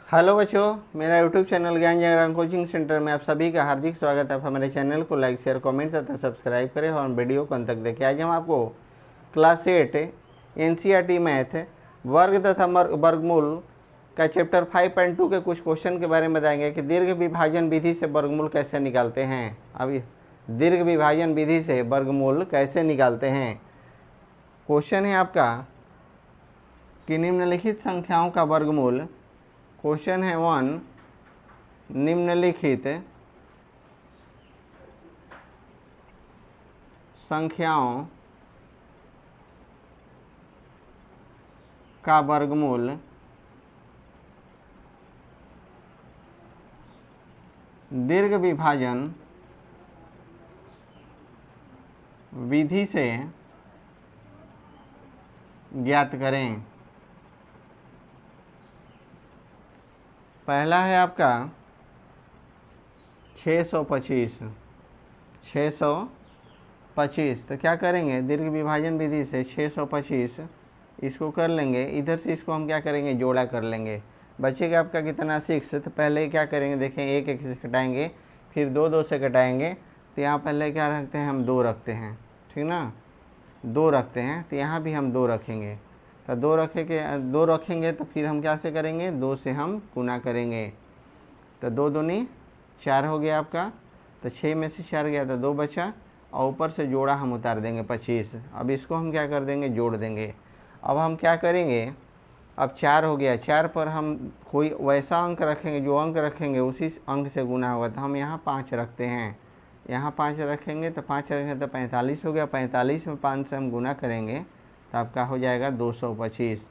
Hello बच्चों, मेरा YouTube channel ज्ञान जागरण कोचिंग सेंटर में आप सभी का हार्दिक स्वागत है। आप हमारे चैनल को लाइक शेयर कमेंट तथा सब्सक्राइब करें और वीडियो को अंत तक देखें। आज हम आपको क्लास 8 एनसीईआरटी मैथ वर्ग तथा वर्गमूल का चैप्टर 5.2 के कुछ क्वेश्चन के बारे में बताएंगे कि दीर्घ विभाजन विधि से वर्गमूल कैसे निकालते हैं। अब दीर्घ विभाजन विधि से वर्गमूल कैसे निकालते हैं। क्वेश्चन है आपका कि निम्नलिखित संख्याओं का वर्गमूल। क्वेश्चन है 1, निम्नलिखित संख्याओं का वर्गमूल दीर्घ विभाजन विधि से ज्ञात करें। पहला है आपका 625। तो क्या करेंगे, दीर्घ विभाजन विधि से 625 इसको कर लेंगे। इधर से इसको हम क्या करेंगे, जोड़ा कर लेंगे। बचेगा आपका कितना 6। तो पहले क्या करेंगे, देखें 1 से कटाएंगे, फिर 2 से कटाएंगे। तो यहाँ पहले क्या रखते हैं, हम 2 रखते हैं, ठीक ना, 2 रखते हैं। तो यहाँ भी हम 2 रखेंगे। तो 2 रखेंगे तो फिर हम क्या से करेंगे, 2 से हम गुना करेंगे। तो 2 दूनी 4 हो गया आपका। तो 6 में से 4 गया तो 2 बचा, और ऊपर से जोड़ा हम उतार देंगे 25। अब इसको हम क्या कर देंगे, जोड़ देंगे। अब हम क्या करेंगे, अब 4 हो गया, 4 पर हम कोई वैसा अंक रखेंगे, जो अंक रखेंगे उसी अंक से गुना होगा। तो हम यहाँ 5 रखते हैं, यहाँ 5 रखेंगे। तो 5 रखेंगे तो 45 हो गया। 45 में 5 से हम गुना करेंगे तो आपका हो जाएगा 225।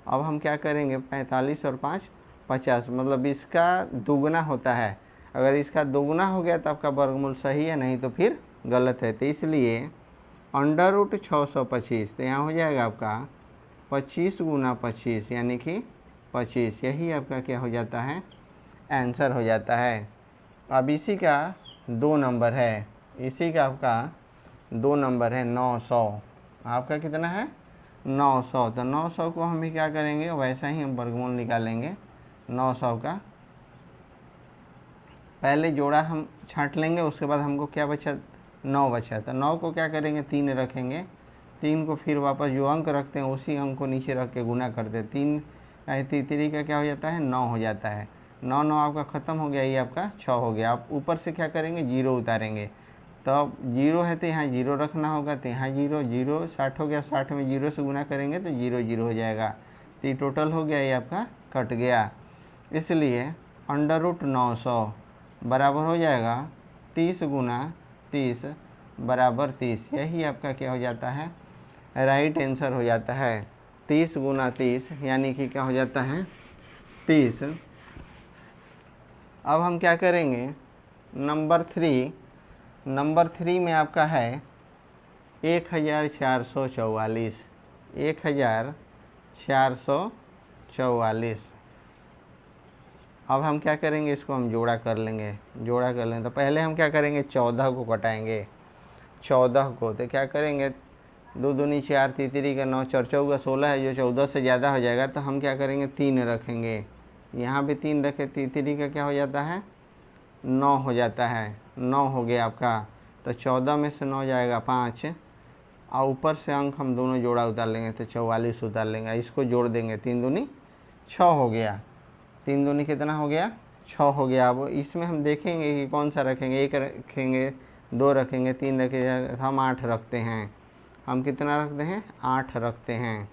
अब हम क्या करेंगे, 45 और 5 50, मतलब इसका दुगना होता है। अगर इसका दोगुना हो गया तो आपका वर्गमूल सही है, नहीं तो फिर गलत है। तो इसलिए √625, तो यहाँ हो जाएगा आपका 25 गुना 25 यानी कि 25। यही आपका क्या हो जाता है, आंसर हो जाता है। अब इसी का 2 नंबर है, इसी का आपका 2 नंबर है 900। आपका कितना है, 900। तो 900 को हम भी क्या करेंगे, वैसा ही हम वर्गमूल निकालेंगे 900 का। पहले जोड़ा हम छांट लेंगे, उसके बाद हमको क्या बचा, 9 बचा। तो 9 को क्या करेंगे, 3 रखेंगे। 3 को फिर वापस जो अंक रखते हैं उसी अंक को नीचे रख के गुना करते हैं। 3 का क्या हो जाता है, 9 हो जाता है। 9 आपका ख़त्म हो गया, ये आपका 6 हो गया। आप ऊपर से क्या करेंगे, 0 उतारेंगे। तो अब 0 है तो यहाँ 0 रखना होगा। तो यहाँ 0 0 60 हो गया, 60 में 0 से गुना करेंगे तो 0 0 हो जाएगा। तो ये टोटल हो गया, ये आपका कट गया। इसलिए √900 बराबर हो जाएगा 30 गुना 30 बराबर 30। यही आपका क्या हो जाता है, राइट आंसर हो जाता है। 30 गुना 30 यानी कि क्या हो जाता है, 30। अब हम क्या करेंगे, नंबर 3 में आपका है 1444। 1444। अब हम क्या करेंगे, इसको हम जोड़ा कर लेंगे। तो पहले हम क्या करेंगे, 14 को कटाएंगे। 14 को तो क्या करेंगे, 2 दूनी 4, तीसरी का 9, 4 चौका 16 है, जो 14 से ज़्यादा हो जाएगा। तो हम क्या करेंगे, 3 रखेंगे। यहाँ भी 3 रखे, तीसरी का क्या हो जाता है, 9 हो जाता है। 9 हो गया आपका। तो 14 में से 9 जाएगा 5, और ऊपर से अंक हम दोनों जोड़ा उतार लेंगे तो 44 उतार लेंगे। इसको जोड़ देंगे, 3 दूनी 6 हो गया। 3 दूनी कितना हो गया, 6 हो गया। अब इसमें हम देखेंगे कि कौन सा रखेंगे, 1 रखेंगे, 2 रखेंगे, 3 रखेंगे। हम 8 रखते हैं। हम कितना रखते हैं, 8 रखते हैं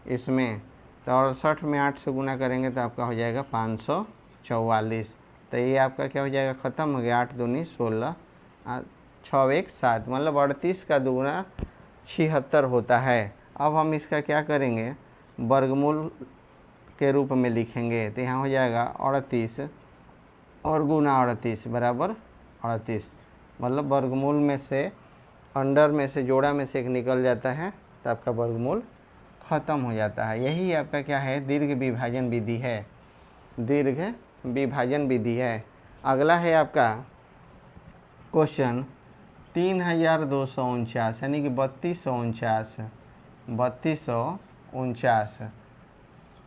इसमें। तो 68 में 8 से गुना करेंगे तो आपका हो जाएगा 544। तो ये आपका क्या हो जाएगा, ख़त्म हो गया। 8 दूनी 16, 6 1 7, मतलब 38 का दुगुना 76 होता है। अब हम इसका क्या करेंगे, वर्गमूल के रूप में लिखेंगे। तो यहाँ हो जाएगा 38 और गुना 38 बराबर 38, मतलब वर्गमूल में से, अंडर में से, जोड़ा में से एक निकल जाता है तो आपका वर्गमूल ख़त्म हो जाता है। यही आपका क्या है, दीर्घ विभाजन विधि है। दीर्घ विभाजन विधि है। अगला है आपका क्वेश्चन 3249 यानी कि 3249।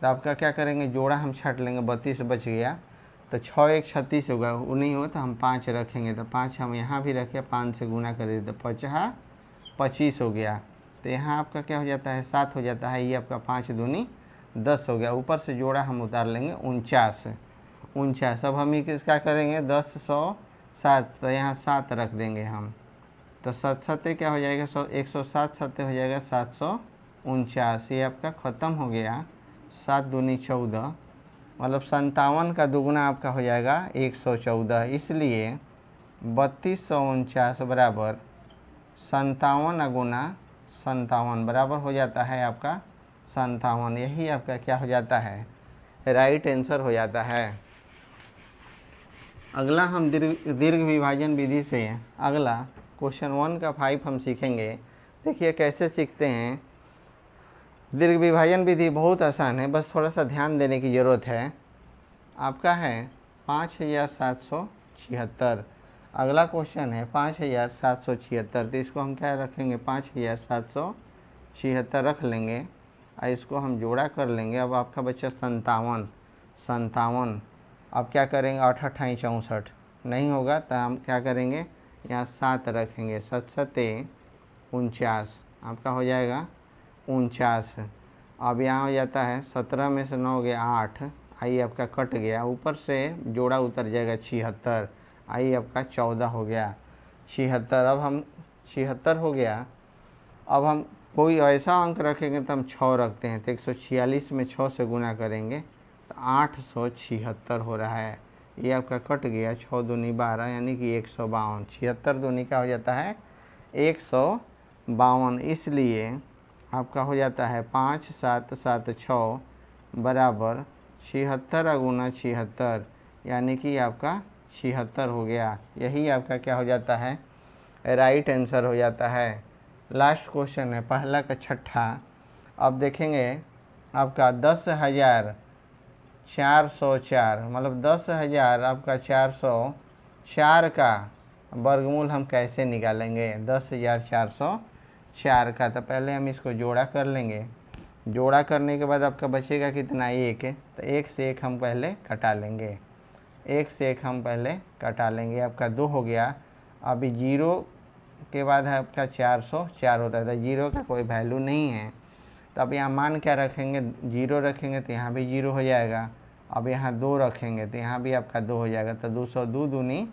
तो आपका क्या करेंगे, जोड़ा हम छाट लेंगे, 32 बच गया, तो 6 एक 36 होगा, वो नहीं हो तो हम 5 रखेंगे, तो 5 हम यहाँ भी रखे, 5 से गुना कर देते, 5 25 हो गया। तो यहाँ आपका क्या हो जाता है, 7 हो जाता है, ये आपका 5 दूनी 10 हो गया। ऊपर से जोड़ा हम उतार लेंगे 49। अब हम क्या करेंगे, 10 100 7, तो यहाँ 7 रख देंगे हम, तो 7 सत्ते क्या हो जाएगा, 107 सत्ते हो जाएगा 749। ये आपका ख़त्म हो गया। 7 दूनी 14, मतलब 57 का दुगुना आपका हो जाएगा 114। इसलिए 3249 बराबर 57 गुना 57 बराबर हो जाता है आपका 57। यही आपका क्या हो जाता है, राइट आंसर हो जाता है। अगला हम दीर्घ विभाजन विधि से अगला क्वेश्चन 1 का 5 हम सीखेंगे। देखिए कैसे सीखते हैं। दीर्घ विभाजन विधि बहुत आसान है, बस थोड़ा सा ध्यान देने की ज़रूरत है। आपका है 5776। अगला क्वेश्चन है 5776, तो इसको हम क्या रखेंगे, 5776 रख लेंगे और इसको हम जोड़ा कर लेंगे। अब आपका बच्चा 57। अब क्या करेंगे, 8 8 64 नहीं होगा, तो हम क्या करेंगे, यहाँ 7 रखेंगे, 7 7 49, आपका हो जाएगा 49। अब यहाँ हो जाता है 17 में से 9 गया 8, आई आपका कट गया, ऊपर से जोड़ा उतर जाएगा 76, आई आपका 14 हो गया 76। अब हम 76 हो गया। अब हम कोई ऐसा अंक रखेंगे तो हम 6 रखते हैं, तो 146 में 6 से गुना करेंगे तो 876 हो रहा है। ये आपका कट गया, 6 दूनी 12 यानी कि 152। 76 दूनी का हो जाता है 152। इसलिए आपका हो जाता है 5 7 7 6 बराबर 76 गुना 76, यानी कि आपका 76 हो गया। यही आपका क्या हो जाता है, राइट आंसर हो जाता है। लास्ट क्वेश्चन है पहला का 6ठा। अब देखेंगे आपका 10,404, मतलब 10,000 आपका 404 का वर्गमूल हम कैसे निकालेंगे, 10,404 का। तो पहले हम इसको जोड़ा कर लेंगे, जोड़ा करने के बाद आपका बचेगा कितना, 1, तो 1 से 1 हम पहले कटा लेंगे, 1 से 1 हम पहले कटा लेंगे, आपका 2 हो गया। अभी 0 के बाद है आपका 404 होता है, तो 0 का कोई वैल्यू नहीं है, तो अब यहाँ मान क्या रखेंगे, 0 रखेंगे तो यहाँ भी 0 हो जाएगा। अब यहाँ 2 रखेंगे तो यहाँ भी आपका 2 हो जाएगा, तो 202 दूनी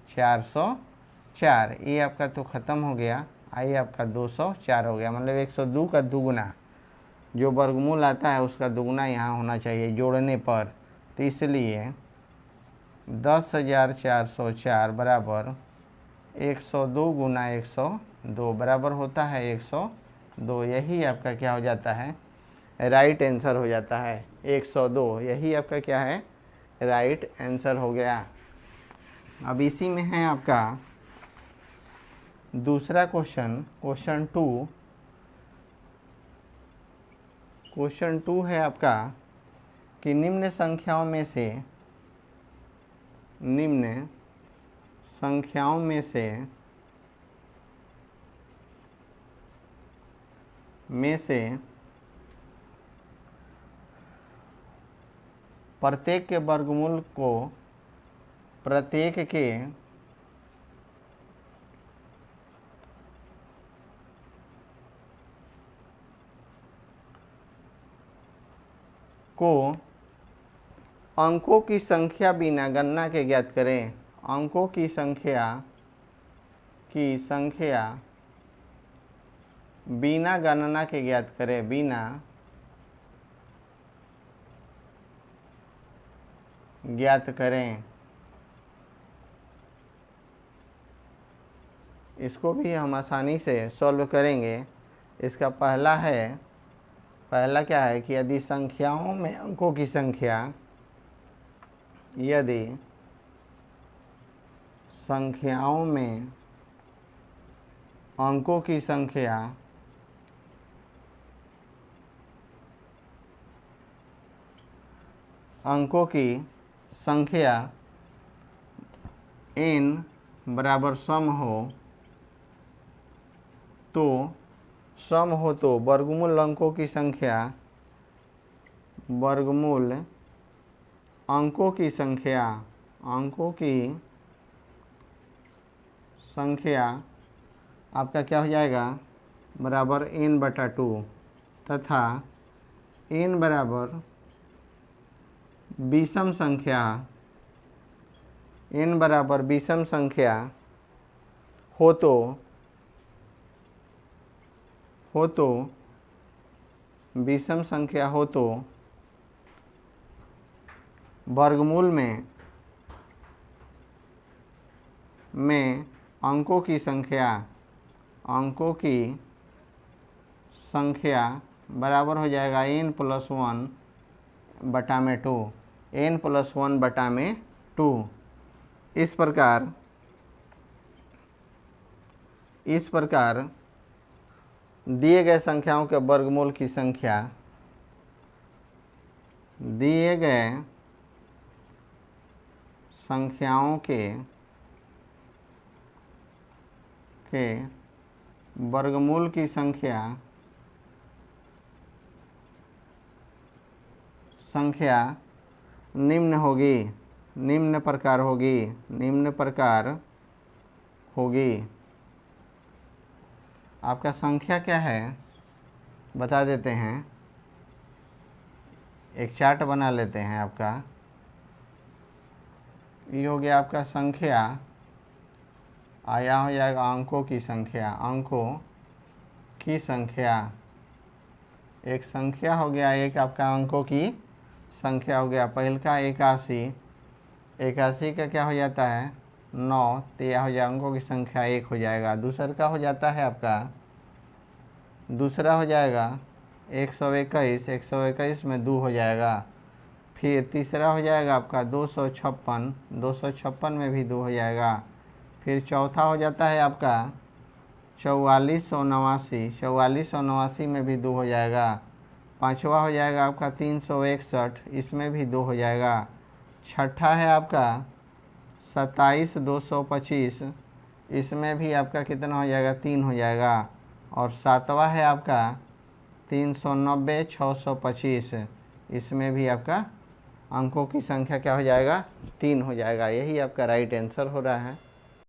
404, ये आपका तो ख़त्म हो गया, आई आपका 204 हो गया। मतलब 102 का दुगुना, जो वर्गमूल आता है उसका दुगुना यहाँ होना चाहिए जोड़ने पर। तो इसलिए 10,404 बराबर 102 गुना 102 बराबर होता है 102। यही आपका क्या हो जाता है, राइट आंसर हो जाता है 102। यही आपका क्या है, राइट आंसर हो गया। अब इसी में है आपका दूसरा क्वेश्चन, क्वेश्चन 2। क्वेश्चन 2 है आपका कि निम्न संख्याओं में से प्रत्येक के वर्गमूल को प्रत्येक के अंकों की संख्या बिना गणना के ज्ञात करें। अंकों की संख्या बिना गणना के ज्ञात करें, बिना ज्ञात करें। इसको भी हम आसानी से सॉल्व करेंगे। इसका पहला क्या है कि यदि संख्याओं में अंकों की संख्या, यदि संख्याओं में अंकों की संख्या n बराबर सम हो तो वर्गमूल अंकों की संख्या वर्गमूल अंकों की संख्या, अंकों की संख्या आपका क्या हो जाएगा, बराबर n/2 तथा n बराबर विषम संख्या, n बराबर विषम संख्या हो तो विषम संख्या हो तो वर्गमूल में अंकों की संख्या बराबर हो जाएगा n+1/2, n+1/2। इस प्रकार दिए गए संख्याओं के वर्गमूल की संख्या, दिए गए संख्याओं के वर्गमूल की संख्या निम्न प्रकार होगी। आपका संख्या क्या है बता देते हैं, एक चार्ट बना लेते हैं। आपका ये हो गया आपका संख्या, आया हो जाएगा अंकों की संख्या, एक संख्या हो गया, एक आपका अंकों की संख्या हो गया। पहल का 81 का क्या हो जाता है 9, तो यह हो जाएगा अंकों की संख्या 1 हो जाएगा। दूसरा का हो जाता है आपका, दूसरा हो जाएगा 121 में 2 हो जाएगा। फिर तीसरा हो जाएगा आपका 256 में भी 2 हो जाएगा। फिर चौथा हो जाता है आपका 4489 में भी 2 हो जाएगा। पांचवा हो जाएगा आपका 361, इसमें भी 2 हो जाएगा। छठा है आपका 27225, इसमें भी आपका कितना हो जाएगा 3 हो जाएगा। और सातवां है आपका 390 इसमें भी आपका अंकों की संख्या क्या हो जाएगा 3 हो जाएगा। यही आपका राइट आंसर हो रहा है।